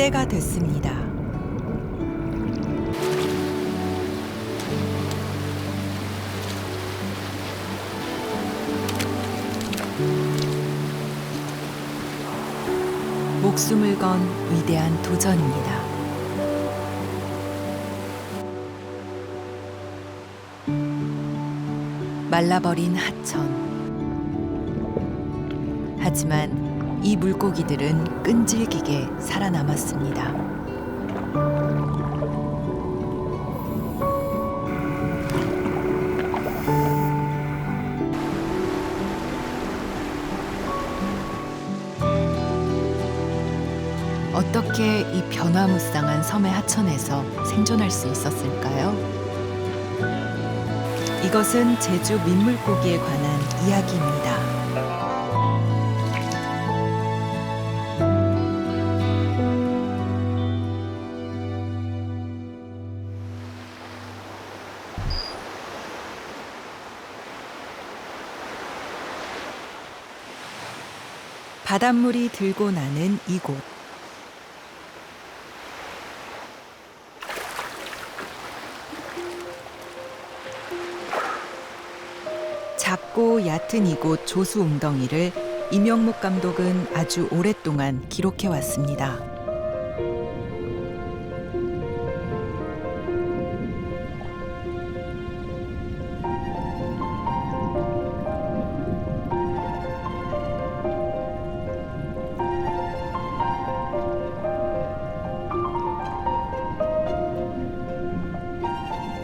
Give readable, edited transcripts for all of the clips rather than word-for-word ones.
때가 됐습니다. 목숨을 건 위대한 도전입니다. 말라버린 하천. 하지만 이 물고기들은 끈질기게 살아남았습니다. 어떻게 이 변화무쌍한 섬의 하천에서 생존할 수 있었을까요? 이것은 제주 민물고기에 관한 이야기입니다. 바닷물이 들고 나는 이곳. 작고 얕은 이곳 조수 웅덩이를 이명묵 감독은 아주 오랫동안 기록해 왔습니다.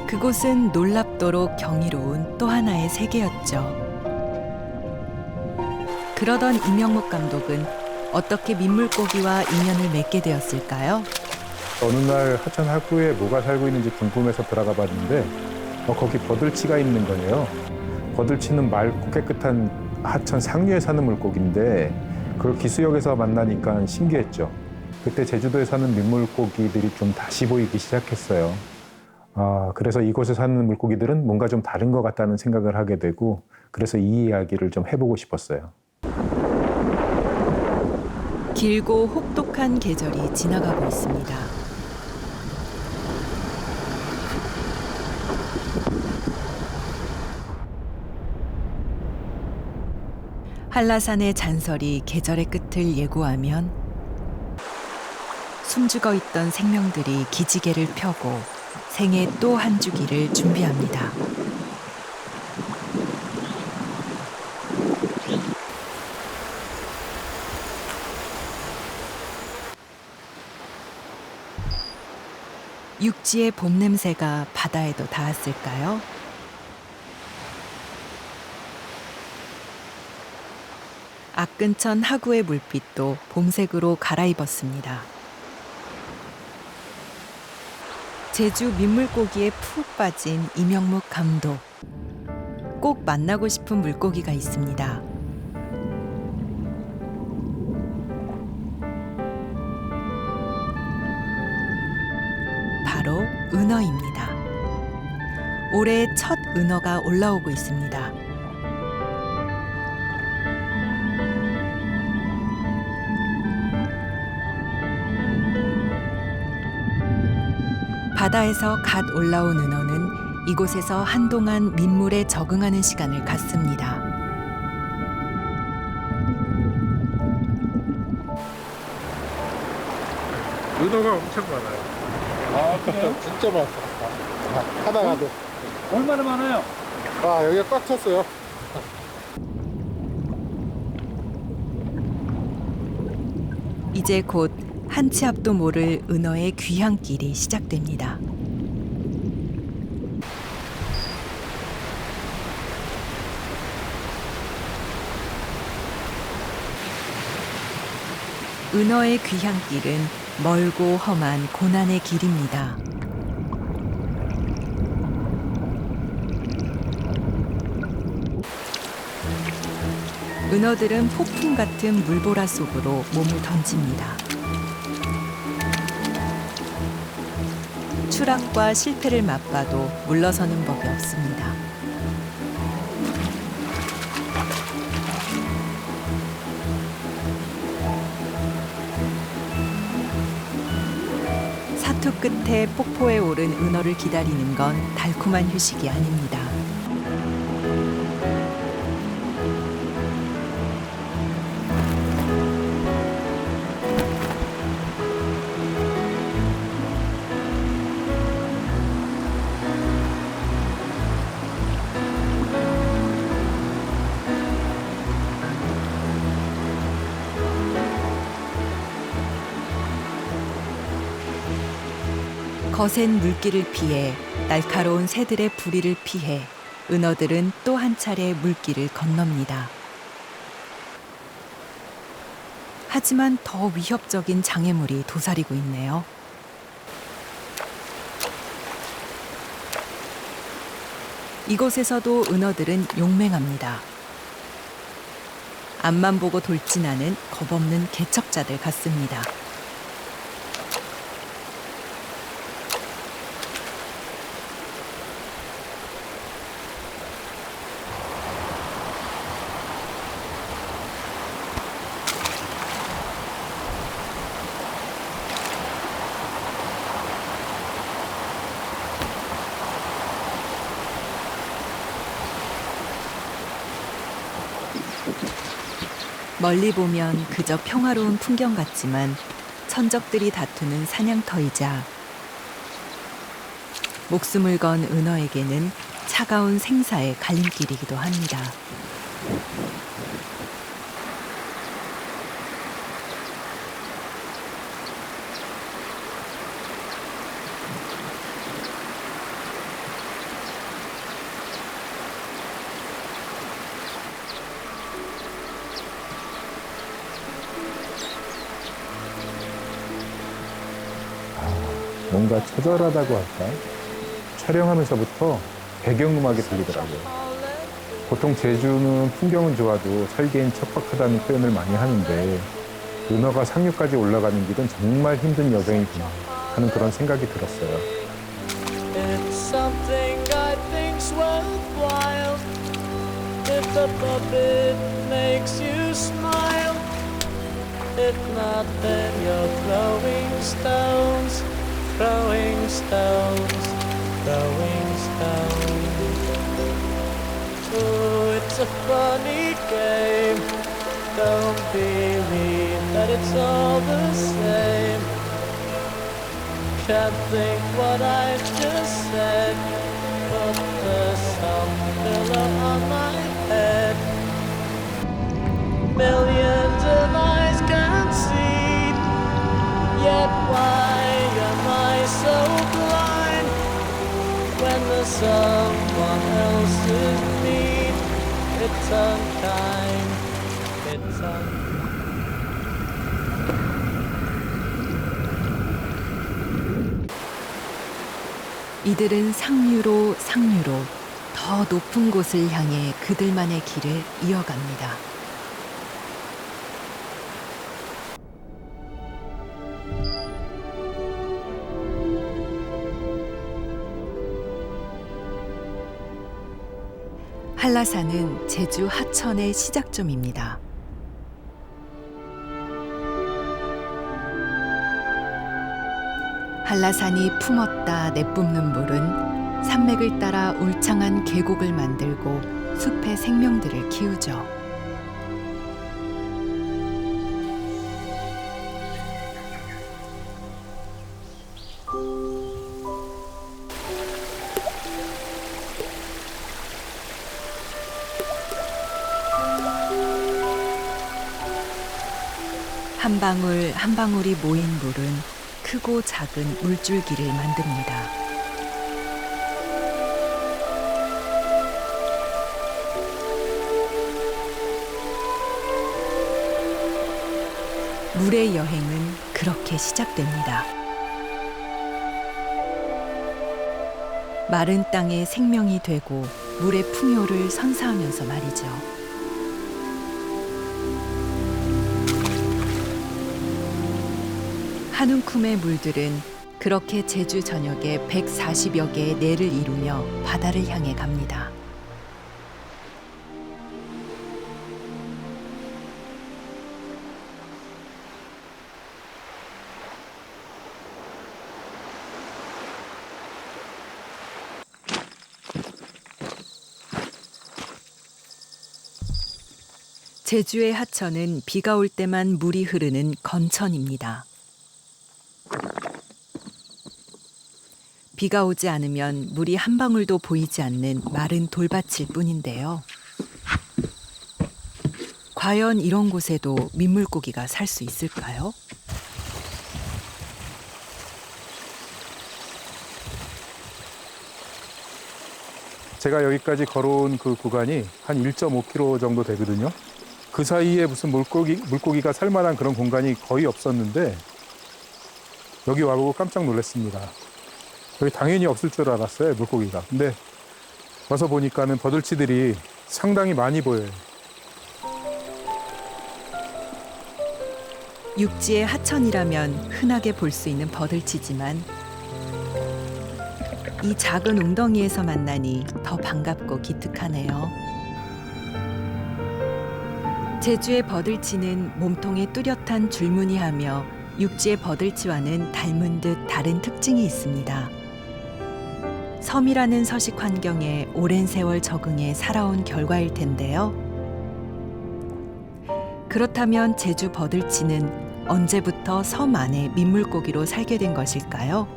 그곳은 놀랍도록 경이로운 또 하나의 세계였죠. 그러던 이명묵 감독은 어떻게 민물고기와 인연을 맺게 되었을까요? 어느 날 하천 하구에 뭐가 살고 있는지 궁금해서 들어가 봤는데 거기 버들치가 있는 거예요. 버들치는 맑고 깨끗한 하천 상류에 사는 물고기인데 그걸 기수역에서 만나니까 신기했죠. 그때 제주도에 사는 민물고기들이 좀 다시 보이기 시작했어요. 그래서 이곳에 사는 물고기들은 뭔가 좀 다른 것 같다는 생각을 하게 되고 그래서 이 이야기를 좀 해보고 싶었어요. 길고 혹독한 계절이 지나가고 있습니다. 한라산의 잔설이 계절의 끝을 예고하면 숨죽어 있던 생명들이 기지개를 펴고 생의 또 한 주기를 준비합니다. 육지의 봄 냄새가 바다에도 닿았을까요? 아끈천 하구의 물빛도 봄색으로 갈아입었습니다. 제주 민물고기에 푹 빠진 이명묵 감독. 꼭 만나고 싶은 물고기가 있습니다. 바로 은어입니다. 올해 첫 은어가 올라오고 있습니다. 바다에서 갓 올라온 은어는 이곳에서 한동안 민물에 적응하는 시간을 갖습니다. 은어가 엄청 많아요. 그래요? 진짜 많다. 하다가도. 얼마나 많아요? 여기가 꽉 찼어요. 이제 곧 한 치 앞도 모를 은어의 귀향길이 시작됩니다. 은어의 귀향길은 멀고 험한 고난의 길입니다. 은어들은 폭풍 같은 물보라 속으로 몸을 던집니다. 추락과 실패를 맛봐도 물러서는 법이 없습니다. 사투 끝에 폭포에 오른 은어를 기다리는 건 달콤한 휴식이 아닙니다. 거센 물길을 피해 날카로운 새들의 부리를 피해 은어들은 또 한 차례 물길을 건넙니다. 하지만 더 위협적인 장애물이 도사리고 있네요. 이곳에서도 은어들은 용맹합니다. 앞만 보고 돌진하는 겁없는 개척자들 같습니다. 멀리 보면 그저 평화로운 풍경 같지만 천적들이 다투는 사냥터이자 목숨을 건 은어에게는 차가운 생사의 갈림길이기도 합니다. 뭔가 처절하다고 할까? 촬영하면서부터 배경음악이 들리더라고요. 보통 제주는 풍경은 좋아도 설계인 척박하다는 표현을 많이 하는데 은어가 상류까지 올라가는 길은 정말 힘든 여정이구나 하는 그런 생각이 들었어요. It's something I think's worthwhile. If the puppet makes you smile, if not, then you're throwing stones, throwing stones, throwing stones. Oh, it's a funny game. Don't believe that it's all the same. Can't think what I just said. Put the pillow on my head. Millions of eyes can see, yet why am I so blind? When there's someone else's need, it's unkind. It's unkind. 이들은 상류로 상류로 더 높은 곳을 향해 그들만의 길을 이어갑니다. 한라산은 제주 하천의 시작점입니다. 한라산이 품었다 내뿜는 물은 산맥을 따라 울창한 계곡을 만들고 숲의 생명들을 키우죠. 한 방울 한 방울이 모인 물은 크고 작은 물줄기를 만듭니다. 물의 여행은 그렇게 시작됩니다. 마른 땅에 생명이 되고 물의 풍요를 선사하면서 말이죠. 한 움큼의 물들은 그렇게 제주 전역에 140여 개의 내를 이루며 바다를 향해 갑니다. 제주의 하천은 비가 올 때만 물이 흐르는 건천입니다. 비가 오지 않으면 물이 한 방울도 보이지 않는 마른 돌밭일 뿐인데요. 과연 이런 곳에도 민물고기가 살 수 있을까요? 제가 여기까지 걸어온 그 구간이 한 1.5km 정도 되거든요. 그 사이에 무슨 물고기가 살만한 그런 공간이 거의 없었는데 여기 와보고 깜짝 놀랐습니다. 여기 당연히 없을 줄 알았어요, 물고기가. 근데 와서 보니까는 버들치들이 상당히 많이 보여요. 육지의 하천이라면 흔하게 볼 수 있는 버들치지만 이 작은 웅덩이에서 만나니 더 반갑고 기특하네요. 제주의 버들치는 몸통에 뚜렷한 줄무늬하며 육지의 버들치와는 닮은 듯 다른 특징이 있습니다. 섬이라는 서식 환경에 오랜 세월 적응해 살아온 결과일 텐데요. 그렇다면 제주 버들치는 언제부터 섬 안에 민물고기로 살게 된 것일까요?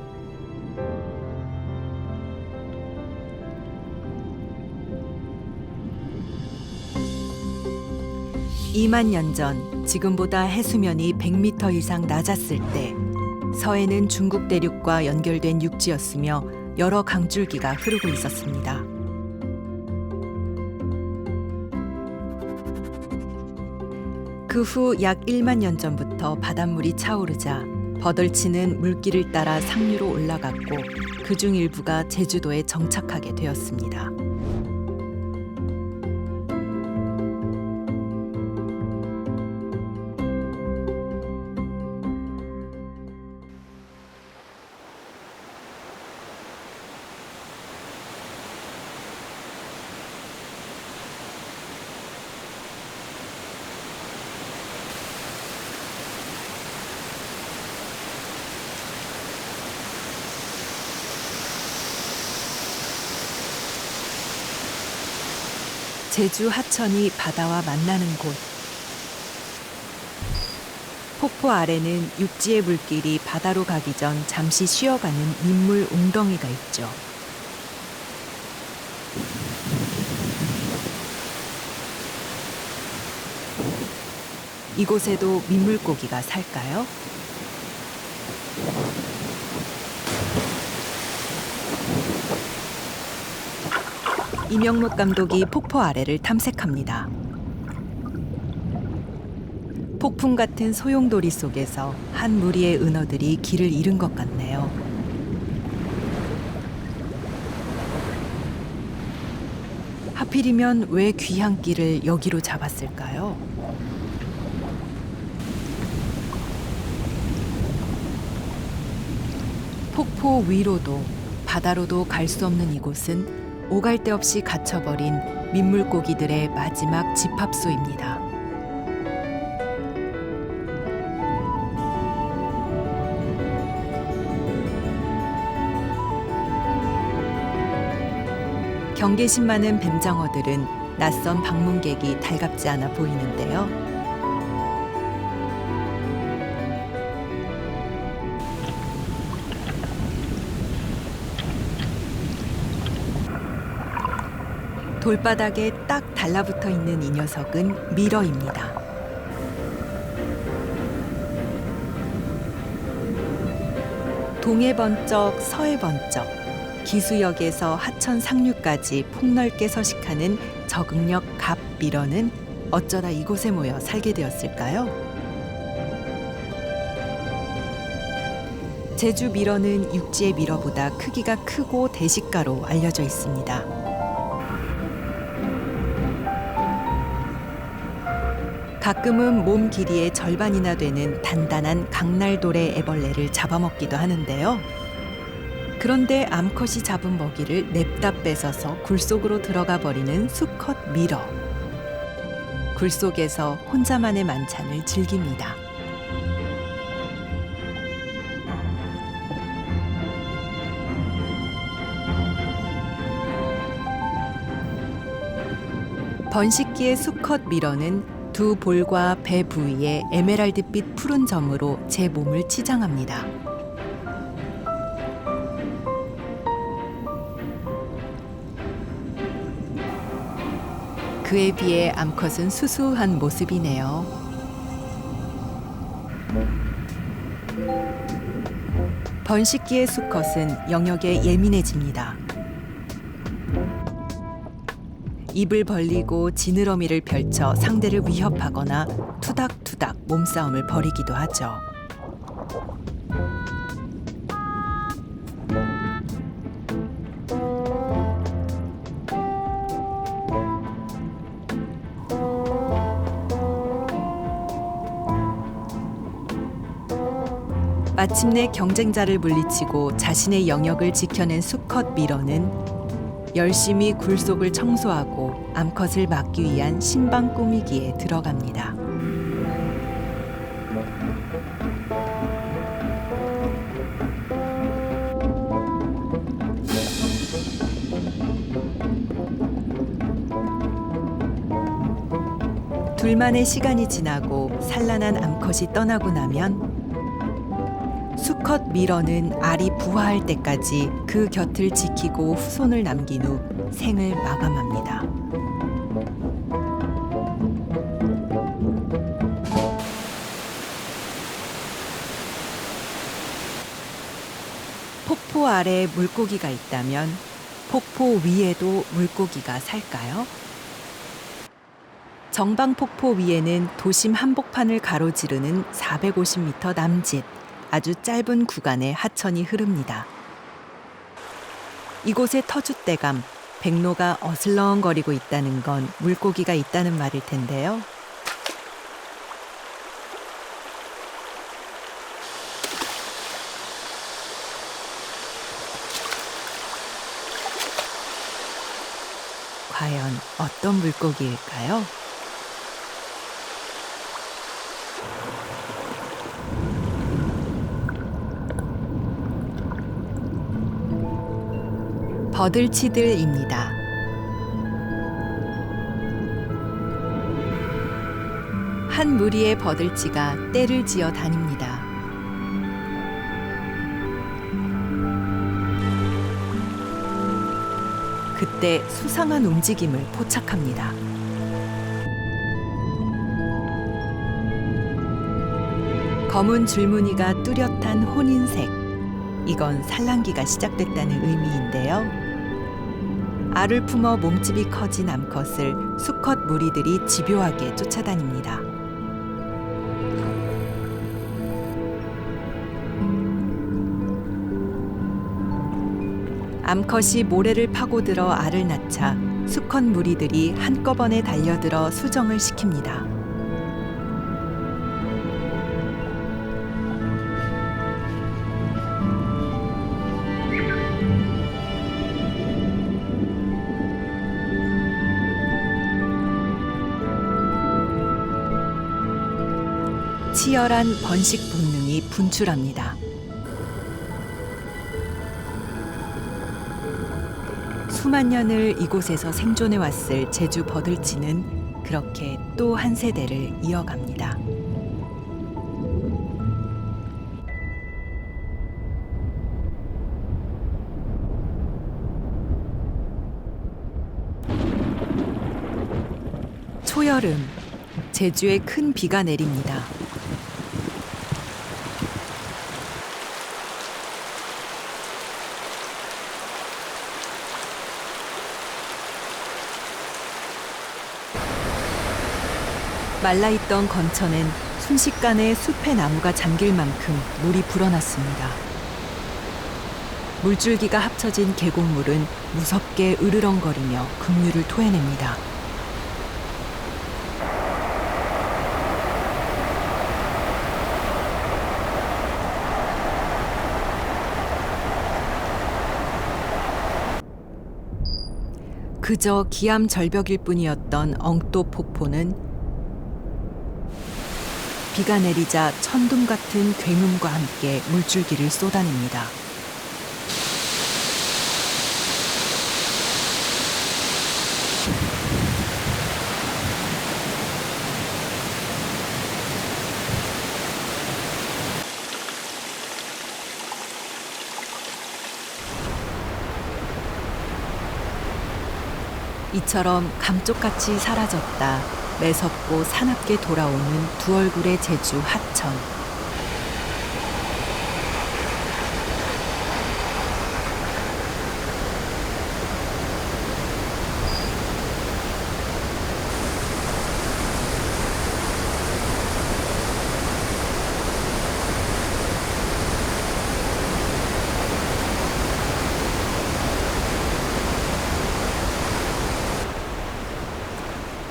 2만 년 전, 지금보다 해수면이 100m 이상 낮았을 때 서해는 중국 대륙과 연결된 육지였으며 여러 강줄기가 흐르고 있었습니다. 그 후 약 1만 년 전부터 바닷물이 차오르자 버들치는 물길을 따라 상류로 올라갔고 그중 일부가 제주도에 정착하게 되었습니다. 제주 하천이 바다와 만나는 곳. 폭포 아래는 육지의 물길이 바다로 가기 전 잠시 쉬어가는 민물 웅덩이가 있죠. 이곳에도 민물고기가 살까요? 이명록 감독이 폭포 아래를 탐색합니다. 폭풍 같은 소용돌이 속에서 한 무리의 은어들이 길을 잃은 것 같네요. 하필이면 왜 귀향길을 여기로 잡았을까요? 폭포 위로도 바다로도 갈 수 없는 이곳은 오갈 데 없이 갇혀버린 민물고기들의 마지막 집합소입니다. 경계심 많은 뱀장어들은 낯선 방문객이 달갑지 않아 보이는데요. 돌바닥에 딱 달라붙어 있는 이 녀석은 미러입니다. 동해 번쩍 서해 번쩍 기수역에서 하천 상류까지 폭넓게 서식하는 적응력 갑 미러는 어쩌다 이곳에 모여 살게 되었을까요? 제주 미러는 육지의 미러보다 크기가 크고 대식가로 알려져 있습니다. 가끔은 몸 길이의 절반이나 되는 단단한 강날돌의 애벌레를 잡아먹기도 하는데요. 그런데 암컷이 잡은 먹이를 냅다 뺏어서 굴 속으로 들어가 버리는 수컷 미러. 굴 속에서 혼자만의 만찬을 즐깁니다. 번식기의 수컷 미러는 두 볼과 배 부위에 에메랄드빛 푸른 점으로 제 몸을 치장합니다. 그에 비해 암컷은 수수한 모습이네요. 번식기의 수컷은 영역에 예민해집니다. 입을 벌리고 지느러미를 펼쳐 상대를 위협하거나 투닥투닥 몸싸움을 벌이기도 하죠. 마침내 경쟁자를 물리치고 자신의 영역을 지켜낸 수컷 미러는 열심히 굴 속을 청소하고 암컷을 막기 위한 신방 꾸미기에 들어갑니다. 둘만의 시간이 지나고 산란한 암컷이 떠나고 나면 수컷 미러는 알이 부화할 때까지 그 곁을 지키고 후손을 남긴 후 생을 마감합니다. 폭포 아래에 물고기가 있다면 폭포 위에도 물고기가 살까요? 정방폭포 위에는 도심 한복판을 가로지르는 450m 남짓 아주 짧은 구간의 하천이 흐릅니다. 이곳의 터줏대감, 백로가 어슬렁거리고 있다는 건 물고기가 있다는 말일 텐데요. 과연 어떤 물고기일까요? 버들치들입니다. 한 무리의 버들치가 떼를 지어 다닙니다. 그때 수상한 움직임을 포착합니다. 검은 줄무늬가 뚜렷한 혼인색. 이건 산란기가 시작됐다는 의미인데요. 알을 품어 몸집이 커진 암컷을 수컷 무리들이 집요하게 쫓아다닙니다. 암컷이 모래를 파고들어 알을 낳자 수컷 무리들이 한꺼번에 달려들어 수정을 시킵니다. 치열한 번식 본능이 분출합니다. 수만 년을 이곳에서 생존해 왔을 제주 버들치는 그렇게 또 한 세대를 이어갑니다. 초여름, 제주에 큰 비가 내립니다. 말라있던 건천엔 순식간에 숲의 나무가 잠길 만큼 물이 불어났습니다. 물줄기가 합쳐진 계곡물은 무섭게 으르렁거리며 급류를 토해냅니다. 그저 기암절벽일 뿐이었던 엉또 폭포는 비가 내리자 천둥 같은 굉음과 함께 물줄기를 쏟아냅니다. 이처럼 감쪽같이 사라졌다 매섭고 사납게 돌아오는 두 얼굴의 제주 하천.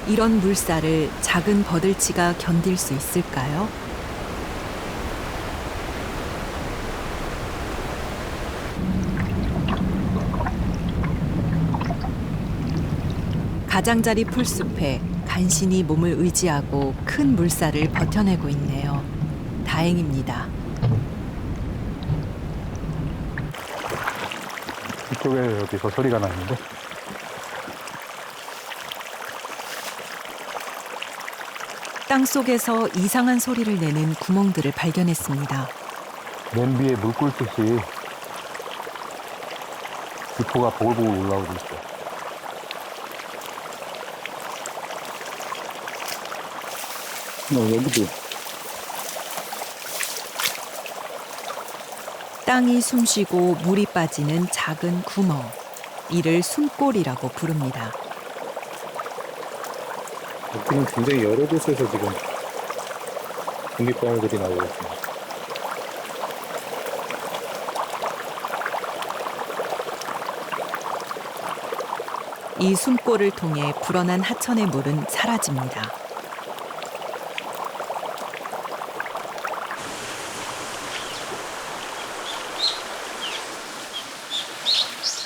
이런 물살을 작은 버들치가 견딜 수 있을까요? 가장자리 풀숲에 간신히 몸을 의지하고 큰 물살을 버텨내고 있네요. 다행입니다. 이쪽에 어디서 소리가 나는데? 땅속에서 이상한 소리를 내는 구멍들을 발견했습니다. 냄비에 물 끓듯이 기포가 보글보글 올라오고 있어. 여기도. 땅이 숨쉬고 물이 빠지는 작은 구멍. 이를 숨골이라고 부릅니다. 여기는 굉장히 여러 곳에서 지금 공기방울들이 나오고 있습니다. 이 숨골을 통해 불어난 하천의 물은 사라집니다.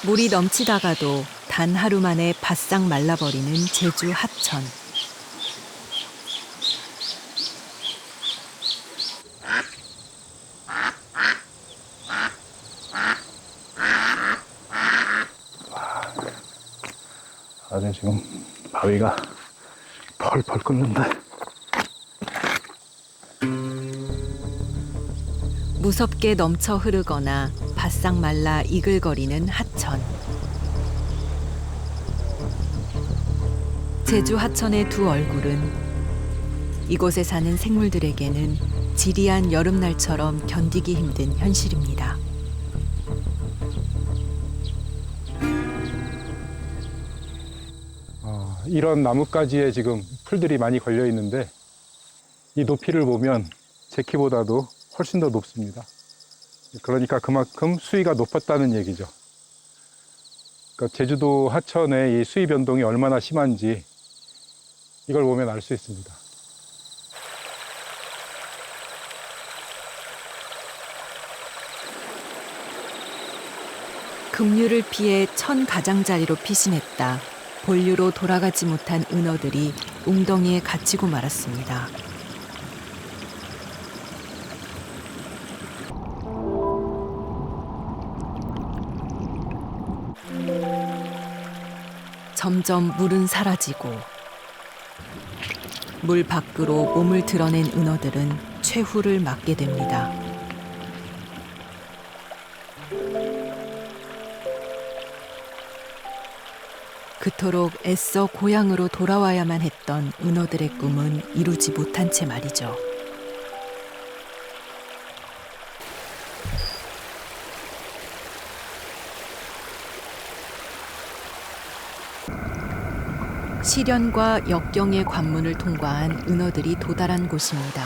물이 넘치다가도 단 하루 만에 바싹 말라버리는 제주 하천. 아주 지금 바위가 펄펄 끓는다. 무섭게 넘쳐 흐르거나 바싹 말라 이글거리는 하천. 제주 하천의 두 얼굴은 이곳에 사는 생물들에게는 지리한 여름날처럼 견디기 힘든 현실입니다. 이런 나뭇가지에 지금 풀들이 많이 걸려 있는데 이 높이를 보면 제 키보다도 훨씬 더 높습니다. 그러니까 그만큼 수위가 높았다는 얘기죠. 그러니까 제주도 하천의 이 수위 변동이 얼마나 심한지 이걸 보면 알 수 있습니다. 급류를 피해 천 가장자리로 피신했다. 본류로 돌아가지 못한 은어들이 웅덩이에 갇히고 말았습니다. 점점 물은 사라지고 물 밖으로 몸을 드러낸 은어들은 최후를 맞게 됩니다. 그토록 애써 고향으로 돌아와야만 했던 은어들의 꿈은 이루지 못한 채 말이죠. 시련과 역경의 관문을 통과한 은어들이 도달한 곳입니다.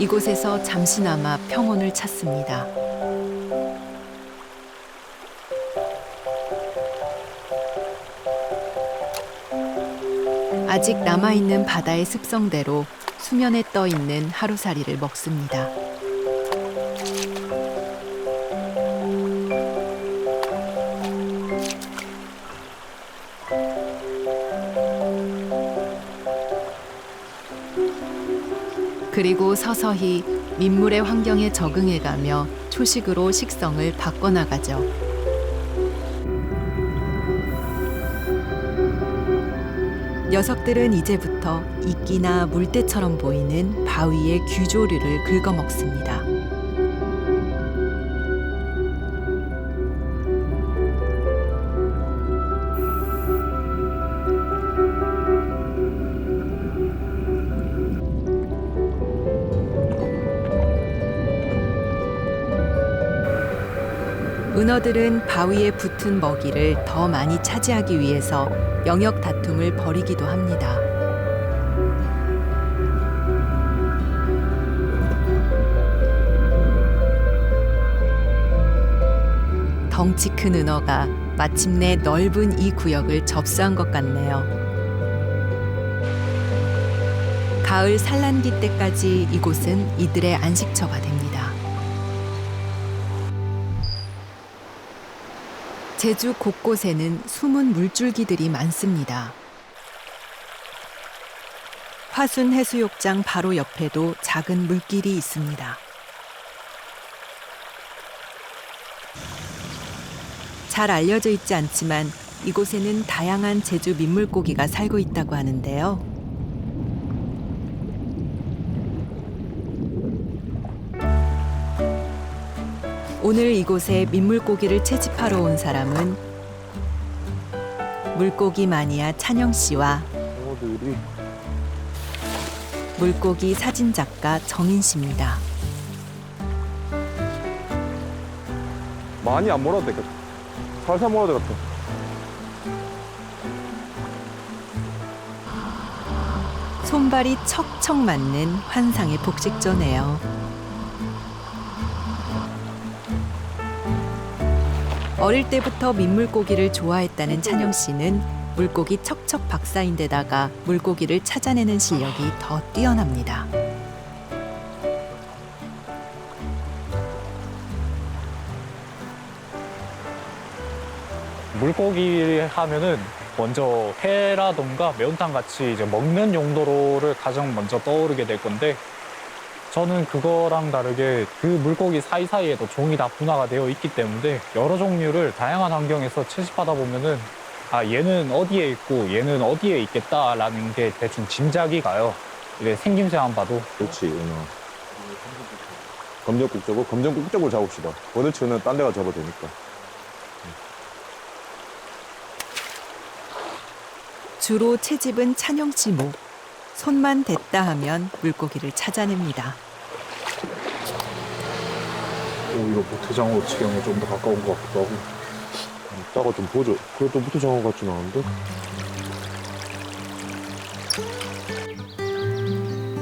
이곳에서 잠시나마 평온을 찾습니다. 아직 남아있는 바다의 습성대로 수면에 떠있는 하루살이를 먹습니다. 그리고 서서히 민물의 환경에 적응해가며 초식으로 식성을 바꿔나가죠. 녀석들은 이제부터 이끼나 물대처럼 보이는 바위의 규조류를 긁어먹습니다. 은어들은 바위에 붙은 먹이를 더 많이 차지하기 위해서 영역 다툼을 벌이기도 합니다. 덩치 큰 은어가 마침내 넓은 이 구역을 접수한 것 같네요. 가을 산란기 때까지 이곳은 이들의 안식처가 됩니다. 제주 곳곳에는 숨은 물줄기들이 많습니다. 화순 해수욕장 바로 옆에도 작은 물길이 있습니다. 잘 알려져 있지 않지만 이곳에는 다양한 제주 민물고기가 살고 있다고 하는데요. 오늘 이곳에 민물고기를 채집하러 온 사람은 물고기 마니아 찬영 씨와 물고기 사진 작가 정인 씨입니다. 많이 안 몰아도 되겠다. 살살 몰아도 되겠다. 손발이 척척 맞는 환상의 복식조네요. 어릴 때부터 민물고기를 좋아했다는 찬영 씨는 물고기 척척 박사인데다가 물고기를 찾아내는 실력이 더 뛰어납니다. 물고기 하면은 먼저 회라던가 매운탕 같이 이제 먹는 용도로를 가장 먼저 떠오르게 될 건데, 저는 그거랑 다르게 그 물고기 사이사이에도 종이 다 분화가 되어 있기 때문에 여러 종류를 다양한 환경에서 채집하다 보면은 아, 얘는 어디에 있고 얘는 어디에 있겠다라는 게 대충 짐작이 가요. 이게 생김새만 봐도. 그렇지, 은어. 검정국적으로 검정국적으로 잡읍시다. 버들치는 딴 데가 잡아도 되니까. 주로 채집은 찬영 씨 목. 손만 댔다 하면 물고기를 찾아냅니다. 오히려 모태장어 지경에 좀 더 가까운 것 같기도 하고. 이따가 좀 보죠. 그래도 무토장어 같지는 않은데?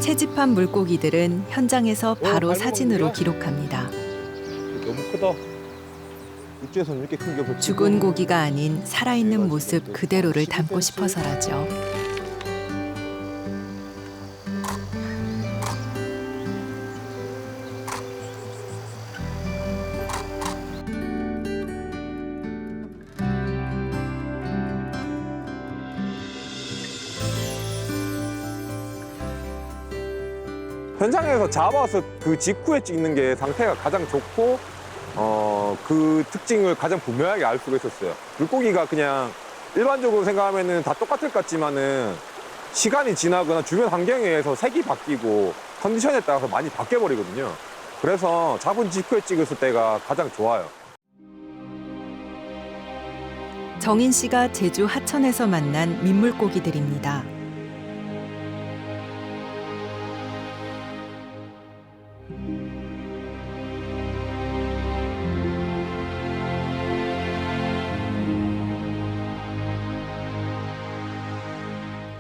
채집한 물고기들은 현장에서 바로 사진으로 기록합니다. 너무 크다. 육지에서는 이렇게 큰 게 없어. 죽은 고기가 아닌 살아있는 모습 그대로를 담고 싶어서라죠. 현장에서 잡아서 그 직후에 찍는 게 상태가 가장 좋고 그 특징을 가장 분명하게 알 수가 있었어요. 물고기가 그냥 일반적으로 생각하면은 다 똑같을 것 같지만은 시간이 지나거나 주변 환경에 의해서 색이 바뀌고 컨디션에 따라서 많이 바뀌어 버리거든요. 그래서 잡은 직후에 찍었을 때가 가장 좋아요. 정인 씨가 제주 하천에서 만난 민물고기들입니다.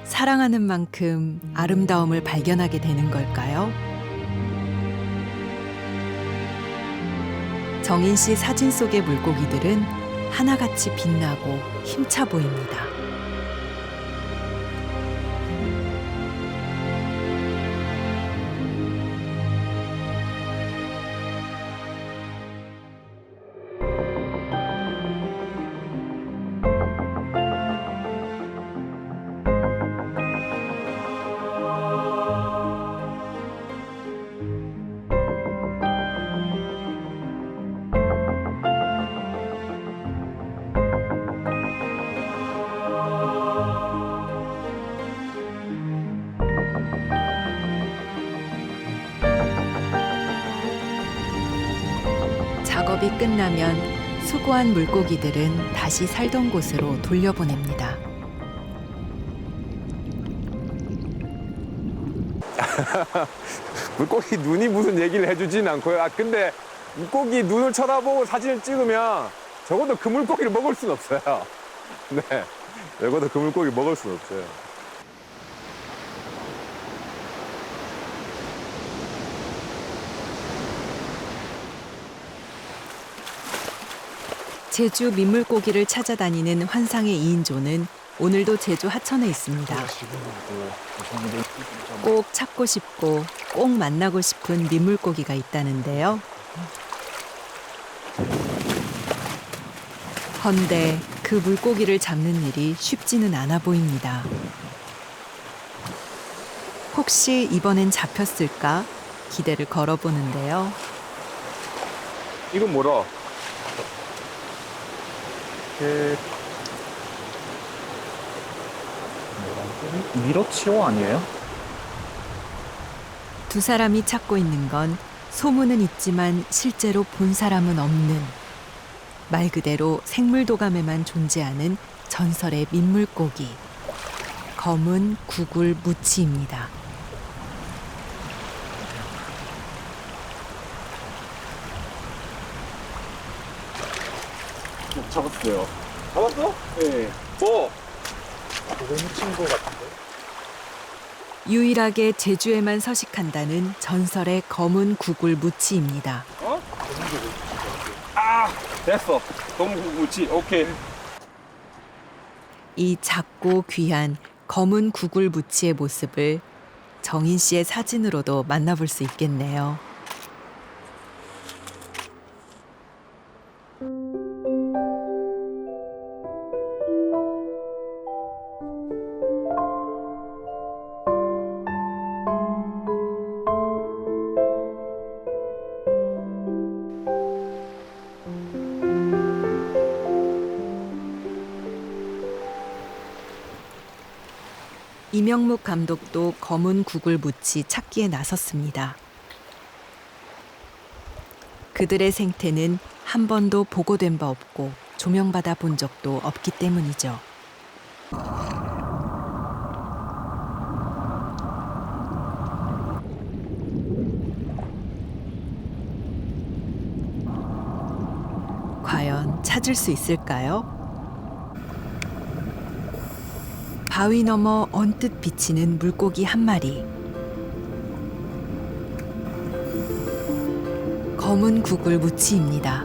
사랑하는 만큼 아름다움을 발견하게 되는 걸까요? 정인 씨 사진 속의 물고기들은 하나같이 빛나고 힘차 보입니다. 작업이 끝나면 수고한 물고기들은 다시 살던 곳으로 돌려보냅니다. 물고기 눈이 무슨 얘기를 해주진 않고요. 근데 물고기 눈을 쳐다보고 사진을 찍으면 적어도 그 물고기를 먹을 수는 없어요. 네. 적어도 그 물고기 먹을 수는 없어요. 제주 민물고기를 찾아다니는 환상의 2인조는 오늘도 제주 하천에 있습니다. 꼭 찾고 싶고 꼭 만나고 싶은 민물고기가 있다는데요. 헌데 그 물고기를 잡는 일이 쉽지는 않아 보입니다. 혹시 이번엔 잡혔을까 기대를 걸어보는데요. 이건 뭐라? 미러치오 아니에요? 두 사람이 찾고 있는 건 소문은 있지만 실제로 본 사람은 없는 말 그대로 생물도감에만 존재하는 전설의 민물고기 검은 구굴 무치입니다. 잡았어요. 잡았어? 네. 뭐? 그거 묻힌 거 같은데? 유일하게 제주에만 서식한다는 전설의 검은 구굴 무치입니다. 됐어. 너무 무치. 오케이. 이 작고 귀한 검은 구굴 무치의 모습을 정인 씨의 사진으로도 만나볼 수 있겠네요. 이명묵 감독도 검은 구글 무치 찾기에 나섰습니다. 그들의 생태는 한 번도 보고된 바 없고 조명받아 본 적도 없기 때문이죠. 과연 찾을 수 있을까요? 바위 너머 언뜻 비치는 물고기 한 마리. 검은 구글 무치입니다.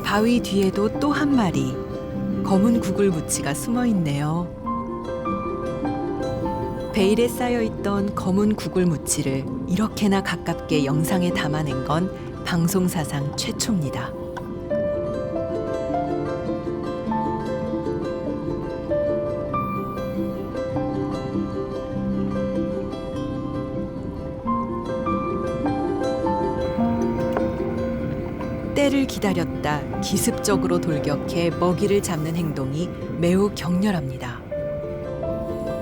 바위 뒤에도 또 한 마리 검은 구글 무치가 숨어 있네요. 베일에 쌓여있던 검은 구글 무치를 이렇게나 가깝게 영상에 담아낸 건 방송사상 최초입니다. 때를 기다렸다 기습적으로 돌격해 먹이를 잡는 행동이 매우 격렬합니다.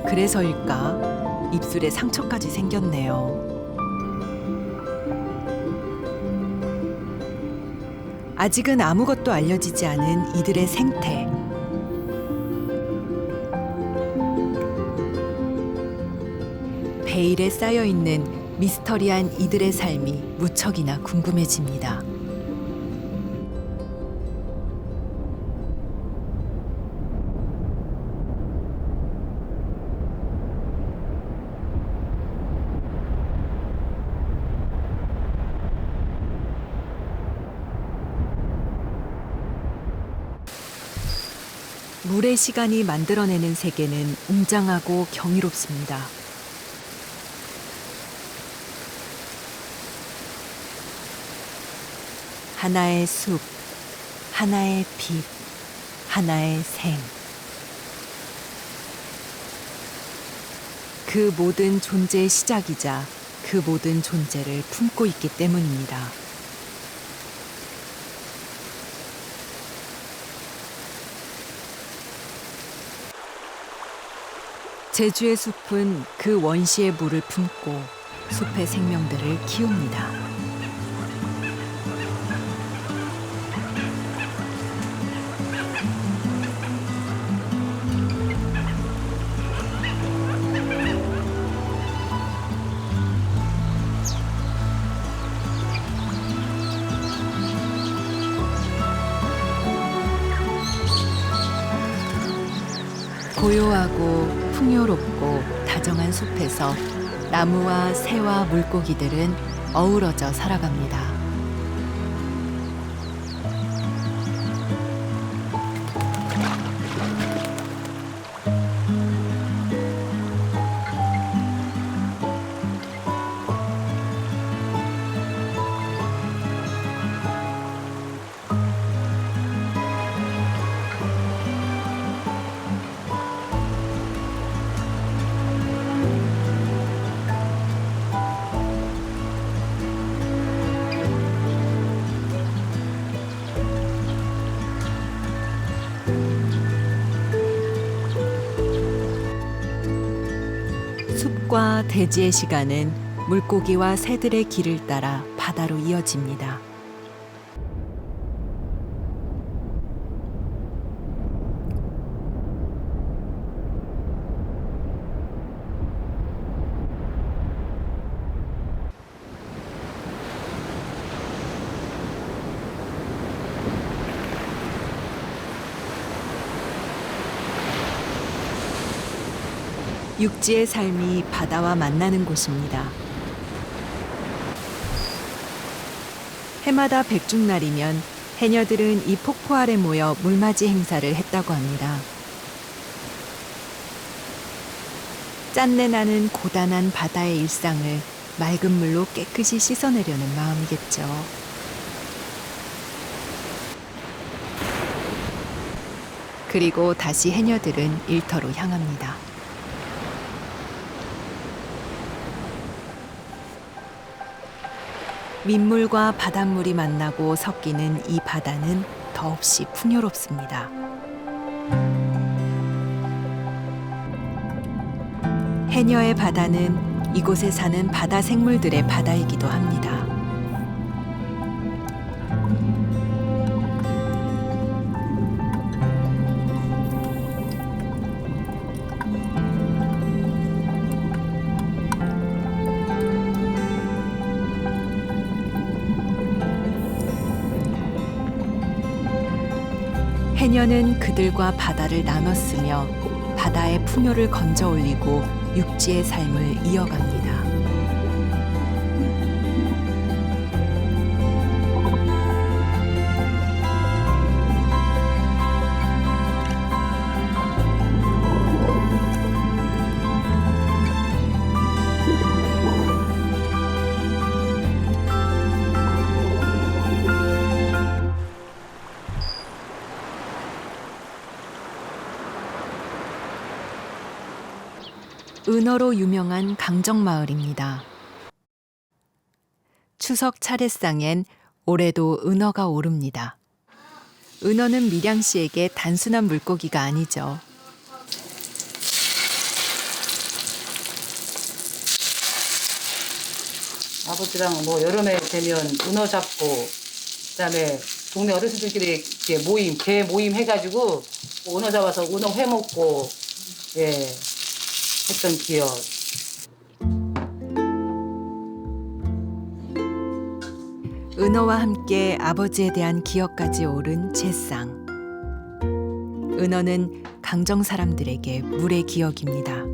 그래서일까 입술에 상처까지 생겼네요. 아직은 아무것도 알려지지 않은 이들의 생태. 베일에 쌓여있는 미스터리한 이들의 삶이 무척이나 궁금해집니다. 물의 시간이 만들어내는 세계는 웅장하고 경이롭습니다. 하나의 숲, 하나의 빛, 하나의 생. 그 모든 존재의 시작이자 그 모든 존재를 품고 있기 때문입니다. 제주의 숲은 그 원시의 물을 품고 숲의 생명들을 키웁니다. 고요하고 풍요롭고 다정한 숲에서 나무와 새와 물고기들은 어우러져 살아갑니다. 숲과 대지의 시간은 물고기와 새들의 길을 따라 바다로 이어집니다. 육지의 삶이 바다와 만나는 곳입니다. 해마다 백중날이면 해녀들은 이 폭포 아래 모여 물맞이 행사를 했다고 합니다. 짠내 나는 고단한 바다의 일상을 맑은 물로 깨끗이 씻어내려는 마음이겠죠. 그리고 다시 해녀들은 일터로 향합니다. 민물과 바닷물이 만나고 섞이는 이 바다는 더없이 풍요롭습니다. 해녀의 바다는 이곳에 사는 바다 생물들의 바다이기도 합니다. 해녀는 그들과 바다를 나눴으며 바다의 풍요를 건져 올리고 육지의 삶을 이어갑니다. 은어로 유명한 강정마을입니다. 추석 차례상엔 올해도 은어가 오릅니다. 은어는 밀양 씨에게 단순한 물고기가 아니죠. 아버지랑 뭐 여름에 되면 은어 잡고 그다음에 동네 어르신들끼리 이렇게 모임, 개 모임 해가지고 뭐 은어 잡아서 은어 회 먹고 예 했던 기억. 은어와 함께 아버지에 대한 기억까지 오른 제상. 은어는 강정 사람들에게 물의 기억입니다.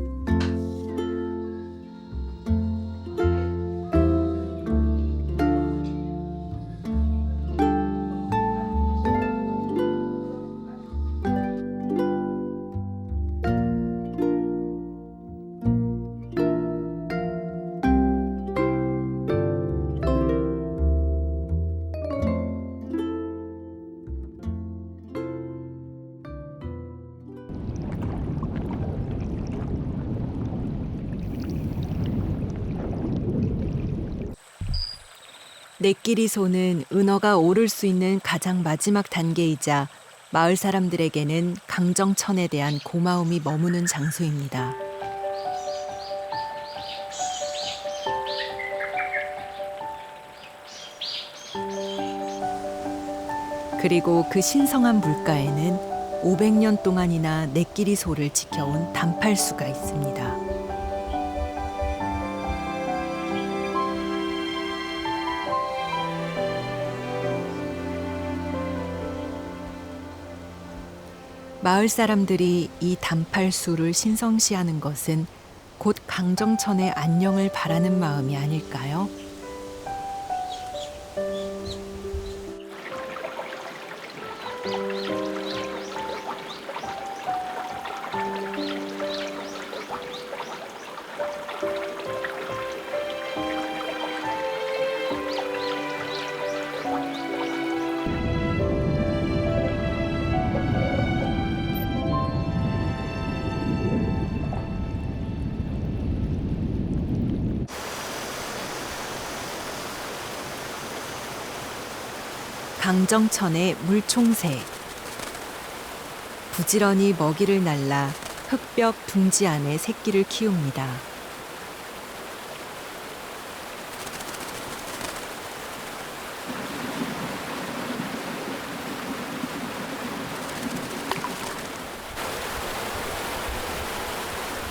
내끼리 소는 은어가 오를 수 있는 가장 마지막 단계이자 마을 사람들에게는 강정천에 대한 고마움이 머무는 장소입니다. 그리고 그 신성한 물가에는 500년 동안이나 내끼리 소를 지켜온 단팔수가 있습니다. 마을 사람들이 이 단팔수를 신성시하는 것은 곧 강정천의 안녕을 바라는 마음이 아닐까요? 강정천의 물총새. 부지런히 먹이를 날라 흙벽 둥지 안에 새끼를 키웁니다.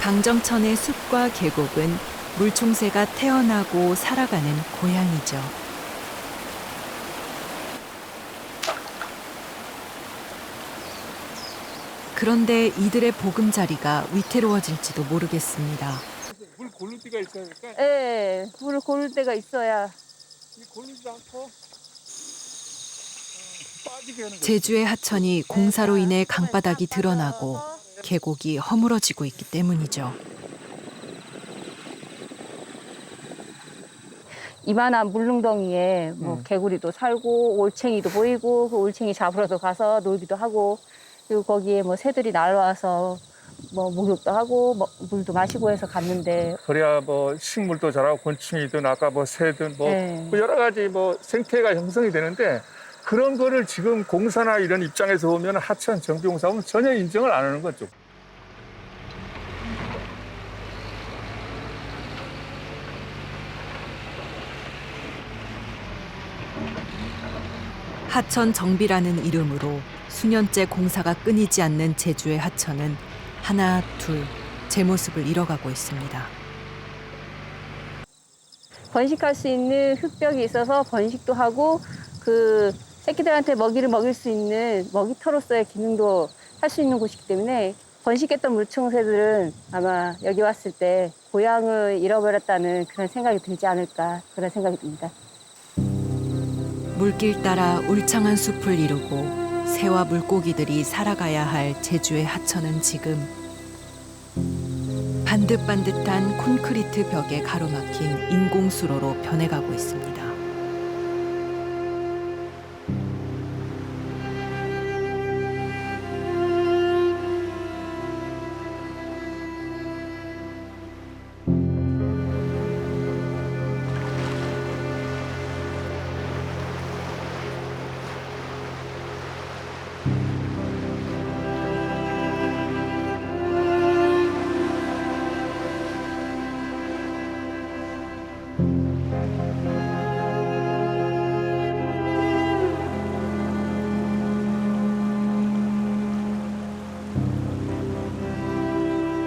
강정천의 숲과 계곡은 물총새가 태어나고 살아가는 고향이죠. 그런데 이들의 보금자리가 위태로워질지도 모르겠습니다. 물 고를 때가 있어야 될까? 예, 물을 고를 때가 있어야. 고르지도 않고 빠지게 하는 거. 제주의 하천이 공사로 인해 강바닥이 드러나고 계곡이 허물어지고 있기 때문이죠. 이만한 물릉덩이에 뭐 개구리도 살고 올챙이도 보이고 그 올챙이 잡으러도 가서 놀기도 하고 그리고 거기에 뭐 새들이 날아와서 뭐 목욕도 하고 뭐 물도 마시고 해서 갔는데 그래야 뭐 식물도 자라고 곤충이든 아까 뭐 새든 뭐 네. 여러 가지 뭐 생태가 형성이 되는데 그런 거를 지금 공사나 이런 입장에서 보면 하천 정비공사하면 전혀 인정을 안 하는 거죠. 하천 정비라는 이름으로 수년째 공사가 끊이지 않는 제주의 하천은 하나, 둘, 제 모습을 잃어가고 있습니다. 번식할 수 있는 흙벽이 있어서 번식도 하고 그 새끼들한테 먹이를 먹일 수 있는 먹이터로서의 기능도 할 수 있는 곳이기 때문에 번식했던 물총새들은 아마 여기 왔을 때 고향을 잃어버렸다는 그런 생각이 들지 않을까 그런 생각이 듭니다. 물길 따라 울창한 숲을 이루고 새와 물고기들이 살아가야 할 제주의 하천은 지금 반듯반듯한 콘크리트 벽에 가로막힌 인공수로로 변해가고 있습니다.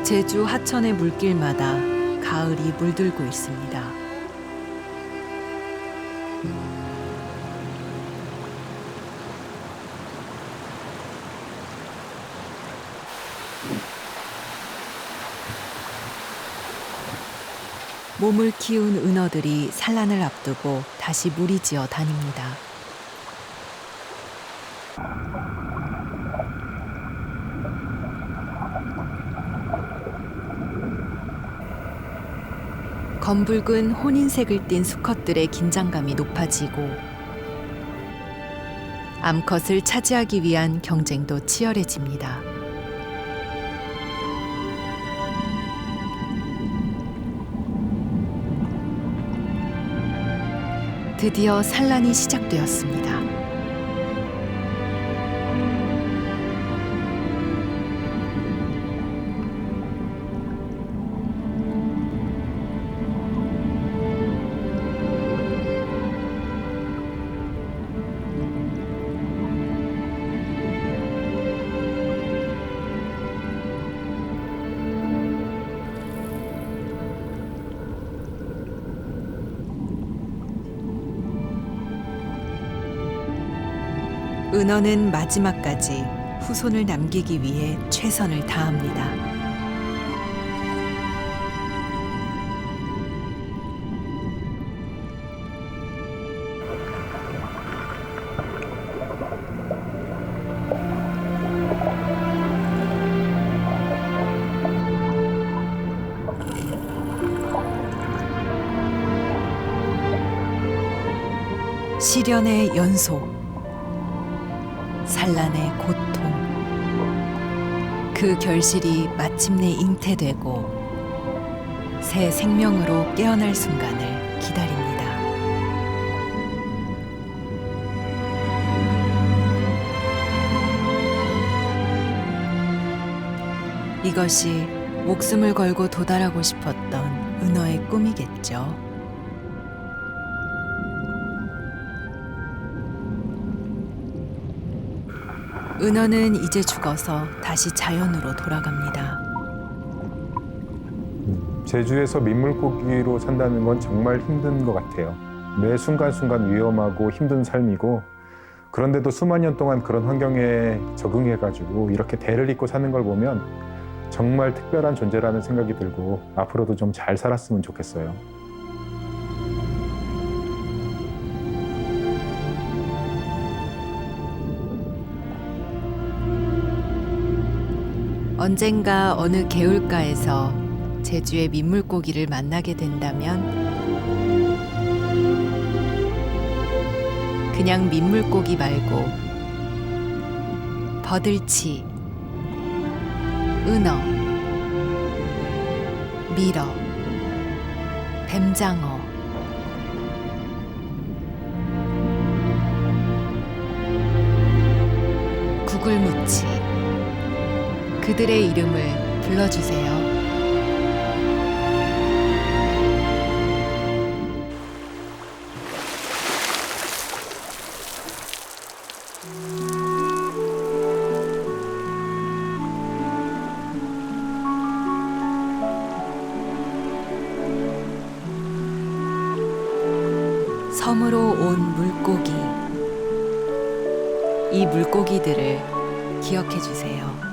제주 하천의 물길마다 가을이 물들고 있습니다. 몸을 키운 은어들이 산란을 앞두고 다시 무리지어 다닙니다. 검붉은 혼인색을 띤 수컷들의 긴장감이 높아지고 암컷을 차지하기 위한 경쟁도 치열해집니다. 드디어 산란이 시작되었습니다. 은어는 마지막까지 후손을 남기기 위해 최선을 다합니다. 시련의 연속, 산란의 고통, 그 결실이 마침내 잉태되고 새 생명으로 깨어날 순간을 기다립니다. 이것이 목숨을 걸고 도달하고 싶었던 은어의 꿈이겠죠. 은어는 이제 죽어서 다시 자연으로 돌아갑니다. 제주에서 민물고기로 산다는 건 정말 힘든 것 같아요. 매 순간순간 위험하고 힘든 삶이고, 그런데도 수만 년 동안 그런 환경에 적응해가지고 이렇게 대를 잇고 사는 걸 보면 정말 특별한 존재라는 생각이 들고 앞으로도 좀 잘 살았으면 좋겠어요. 언젠가 어느 개울가에서 제주의 민물고기를 만나게 된다면 그냥 민물고기 말고 버들치, 은어, 밀어, 뱀장어, 구글무치, 그들의 이름을 불러주세요. 섬으로 온 물고기, 이 물고기들을 기억해 주세요.